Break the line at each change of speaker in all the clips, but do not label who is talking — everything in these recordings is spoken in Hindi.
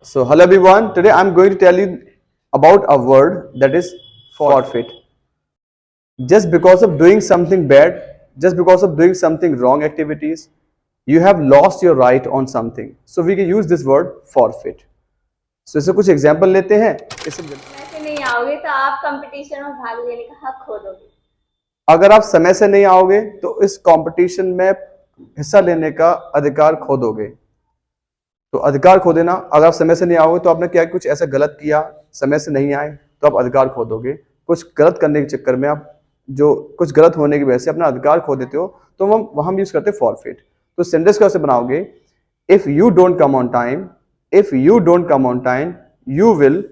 So, hello everyone. Today I'm going to tell you about a word that is forfeit. Just because of doing something bad, just because of doing something wrong activities, you have lost your right on something. So we can use this word forfeit. So इससे कुछ एग्जाम्पल लेते हैं.
समय से नहीं आओगे तो आप कंपटीशन में भाग लेने का हक खो दोगे।
अगर आप समय से नहीं आओगे तो इस कंपटीशन में हिस्सा लेने का अधिकार खो दोगे. तो अधिकार खो देना, अगर आप समय से नहीं आओगे तो आपने क्या कुछ ऐसा गलत किया, समय से नहीं आए तो आप अधिकार खो दोगे. कुछ गलत करने के चक्कर में आप जो कुछ गलत होने की वजह से अपना अधिकार खो देते हो तो हम वहां यूज करते हैं फॉरफिट. तो सेंटेंस कैसे बनाओगे? If you don't come on time, if you don't come on time, you will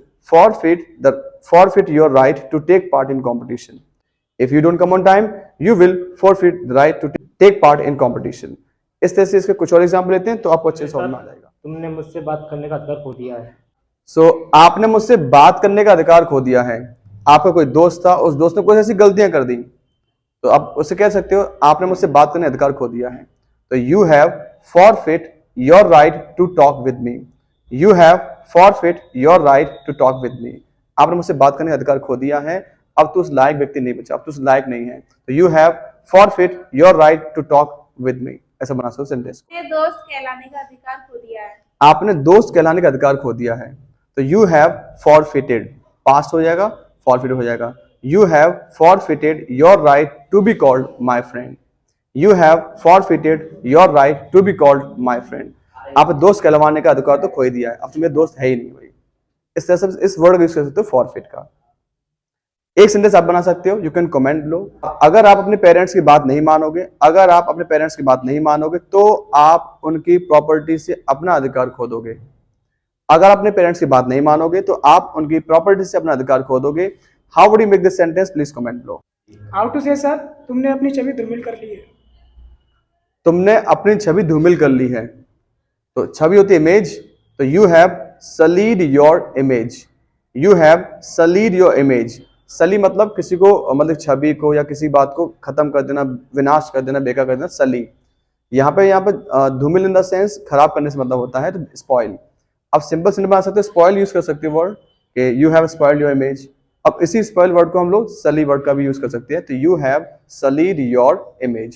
forfeit your right to take part in competition. If you don't come on time, you will forfeit the right to take part in competition. इस तरह से इसके कुछ और एग्जाम्पल लेते हैं तो आपको अच्छे से समझ में आ जाएगा.
तुमने मुझसे बात करने का अधिकार खो दिया है.
आपने मुझसे बात करने का अधिकार खो दिया है. आपका कोई दोस्त था, उस दोस्त ने कुछ ऐसी गलतियां कर दी तो आप उससे कह सकते हो आपने मुझसे बात करने का अधिकार खो दिया है. तो you have forfeit your right to talk with me. You have forfeit your right to talk with me. आपने मुझसे बात करने का अधिकार खो दिया है. अब तो उस लायक व्यक्ति नहीं बचा, अब तो उस लायक नहीं है. तो you have forfeit your right to talk with me. ऐसा बना सकते सेंटेंस.
दोस्त कहलाने का अधिकार खो दिया है.
आपने दोस्त कहलाने का अधिकार खो दिया है. तो यू हैव फॉरफिटेड, पास्ट हो जाएगा, फॉरफिट हो जाएगा. You have forfeited your right to be called my friend. You have forfeited your right to be called my friend. आप दोस्त कहलवाने का अधिकार तो खो ही दिया है, अब तो मेरे दोस्त है ही नहीं भाई. इस तरह से इस वर्ड यूज कर सकते हो फॉरफिट का. एक सेंटेंस आप बना सकते हो. यू कैन कमेंट लो. अगर आप अपने पेरेंट्स की बात नहीं मानोगे, अगर आप अपने पेरेंट्स की बात नहीं मानोगे तो आप उनकी प्रॉपर्टी से अपना अधिकार खो दोगे. अगर आप अपने पेरेंट्स की बात नहीं मानोगे तो आप उनकी प्रॉपर्टी से अपना अधिकार खो दोगे. How would you make this sentence? Please comment लो.
हाउ टू से सर, तुमने अपनी छवि धूमिल कर ली है.
तुमने अपनी छवि धूमिल कर ली है. तो छवि होती है इमेज. तो you have solid your image. You have solid your image. सली मतलब किसी को, मतलब छवि को या किसी बात को खत्म कर देना, विनाश कर देना, बेकार कर देना, सली. यहाँ पे धूमिल इन द सेंस खराब करने से मतलब होता है. तो स्पॉइल. अब सिंपल सिंपल बना सकते हो, स्पॉइल यूज कर सकते हो वर्ड कि you have spoiled your image. अब इसी स्पॉइल वर्ड को हम लोग सली वर्ड का भी यूज कर सकते हैं. तो you have solid your image.